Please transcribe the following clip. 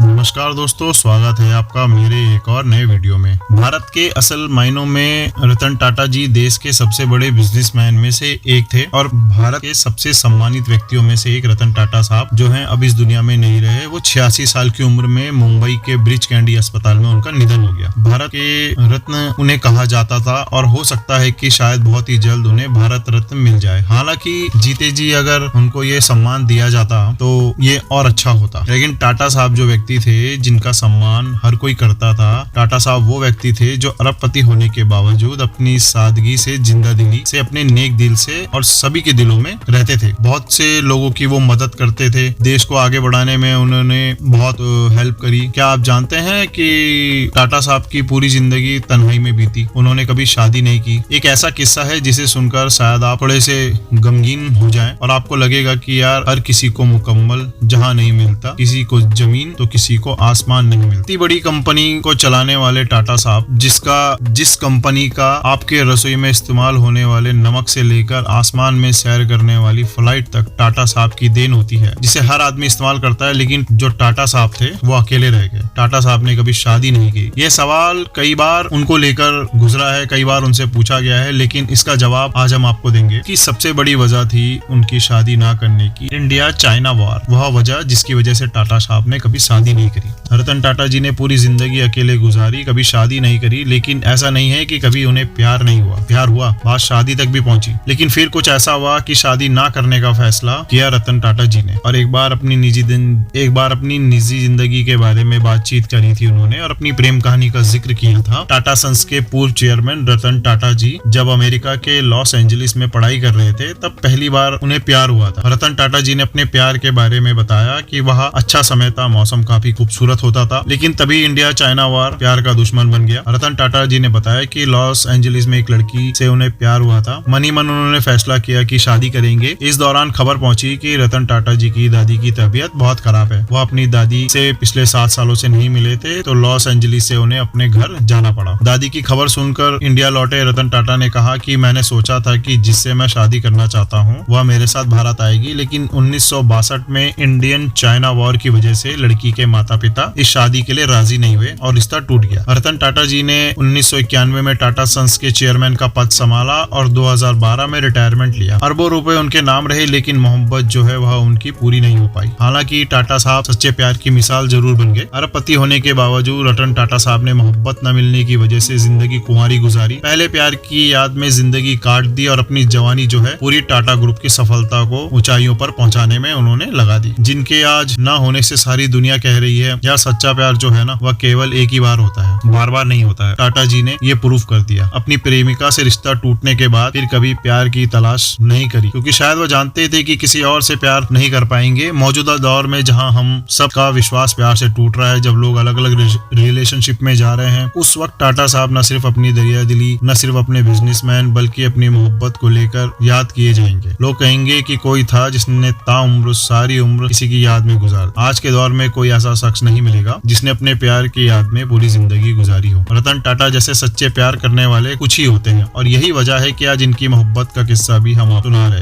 नमस्कार दोस्तों, स्वागत है आपका मेरे एक और नए वीडियो में। भारत के असल मायनों में रतन टाटा जी देश के सबसे बड़े बिजनेसमैन में से एक थे और भारत के सबसे सम्मानित व्यक्तियों में से एक रतन टाटा साहब जो हैं अब इस दुनिया में नहीं रहे। वो 86 साल की उम्र में मुंबई के ब्रीच कैंडी अस्पताल में उनका निधन हो गया। भारत के रत्न उन्हें कहा जाता था और हो सकता है कि शायद बहुत ही जल्द उन्हें भारत रत्न मिल जाए। हालांकि जीते जी अगर उनको ये सम्मान दिया जाता तो ये और अच्छा होता, लेकिन टाटा साहब जो व्यक्ति थे जिनका सम्मान हर कोई करता था, टाटा साहब वो व्यक्ति थे जो अरबपति होने के बावजूद अपनी सादगी से, जिंदा दिली से, अपने नेक दिल से और सभी के दिलों में रहते थे। बहुत से लोगों की वो मदद करते थे, देश को आगे बढ़ाने में उन्होंने बहुत हेल्प करी। क्या आप जानते हैं कि टाटा साहब की पूरी जिंदगी तन्हाई में बीती, उन्होंने कभी शादी नहीं की। एक ऐसा किस्सा है जिसे सुनकर शायद आप थोड़े से गमगीन हो जाएं और आपको लगेगा कि यार हर किसी को मुकम्मल जहां नहीं मिलता, किसी को जमीन तो किसी को आसमान नहीं मिलती। इतनी बड़ी कंपनी को चलाने वाले टाटा साहब, जिस कंपनी का आपके रसोई में इस्तेमाल होने वाले नमक से लेकर आसमान में सैर करने वाली फ्लाइट तक टाटा साहब की देन होती है, जिसे हर आदमी इस्तेमाल करता है, लेकिन जो टाटा साहब थे वो अकेले रह गए। टाटा साहब ने कभी शादी नहीं की। यह सवाल कई बार उनको लेकर गुजरा है, कई बार उनसे पूछा गया है, लेकिन इसका जवाब आज हम आपको देंगे कि सबसे बड़ी वजह थी उनकी शादी ना करने की, इंडिया चाइना वॉर। वह वजह जिसकी वजह से टाटा साहब ने कभी शादी नहीं करी। रतन टाटा जी ने पूरी जिंदगी अकेले गुजारी, कभी शादी नहीं करी, लेकिन ऐसा नहीं है कि कभी उन्हें प्यार नहीं हुआ। प्यार हुआ, बात शादी तक भी पहुंची, लेकिन फिर कुछ ऐसा हुआ कि शादी ना करने का फैसला किया रतन टाटा जी ने। और एक बार अपनी निजी जिंदगी के बारे में बातचीत करी थी उन्होंने और अपनी प्रेम कहानी का जिक्र किया था। टाटा सन्स के पूर्व चेयरमैन रतन टाटा जी जब अमेरिका के लॉस एंजलिस में पढ़ाई कर रहे थे, तब पहली बार उन्हें प्यार हुआ था। रतन टाटा जी ने अपने प्यार के बारे में बताया कि वह अच्छा समय था, मौसम काफी खूबसूरत होता था, लेकिन तभी इंडिया चाइना वार प्यार का दुश्मन बन गया। रतन टाटा जी ने बताया कि लॉस एंजलिस में एक लड़की से उन्हें प्यार हुआ था। मन ही मन उन्होंने फैसला किया कि शादी करेंगे। इस दौरान खबर पहुंची कि रतन टाटा जी की दादी की तबीयत बहुत खराब है। वह अपनी दादी से पिछले 7 सालों से नहीं मिले थे, तो लॉस एंजलिस से उन्हें अपने घर जाना पड़ा। दादी की खबर सुनकर इंडिया लौटे रतन टाटा ने कहा कि मैंने सोचा था कि जिससे मैं शादी करना चाहता हूँ वह मेरे साथ भारत आएगी, लेकिन 1962 में इंडियन चाइना वॉर की वजह से लड़की के माता पिता इस शादी के लिए राजी नहीं हुए और रिश्ता टूट गया। रतन टाटा जी ने 1991 में टाटा सन्स के चेयरमैन का पद संभाला और 2012 में रिटायरमेंट लिया। अरबों रुपए उनके नाम रहे, लेकिन मोहब्बत जो है वह उनकी पूरी नहीं हो पाई। हालांकि टाटा साहब सच्चे प्यार की मिसाल जरूर बन गए। अरबपति होने के बावजूद रतन टाटा साहब ने मोहब्बत न मिलने की वजह से जिंदगी कुंवारी गुजारी। पहले प्यार की याद में जिंदगी काट दी और अपनी जवानी जो है पूरी टाटा ग्रुप की सफलता को ऊंचाइयों पर पहुंचाने में उन्होंने लगा दी। जिनके आज न होने से सारी दुनिया कह रही है यार सच्चा प्यार जो है ना वह केवल एक ही बार होता है, बार बार नहीं होता है। टाटा जी ने ये प्रूफ कर दिया। अपनी प्रेमिका से रिश्ता टूटने के बाद फिर कभी प्यार की तलाश नहीं करी, क्योंकि शायद वह जानते थे कि किसी और से प्यार नहीं कर पाएंगे। मौजूदा दौर में जहां हम सबका विश्वास प्यार से टूट रहा है, जब लोग अलग अलग रिलेशनशिप में जा रहे हैं, उस वक्त टाटा साहब न सिर्फ अपनी दरिया दिली, न सिर्फ अपने बिजनेसमैन, बल्कि अपनी मोहब्बत को लेकर याद किए जाएंगे। लोग कहेंगे कि कोई था जिसने ताउम्र सारी उम्र किसी की याद में गुजार। आज के दौर में कोई ऐसा शख्स नहीं मिलेगा जिसने अपने प्यार की याद में पूरी जिंदगी गुजारी हो। रतन टाटा जैसे सच्चे प्यार करने वाले कुछ ही होते हैं और यही वजह है कि आज इनकी मोहब्बत का किस्सा भी हम सुना रहे हैं।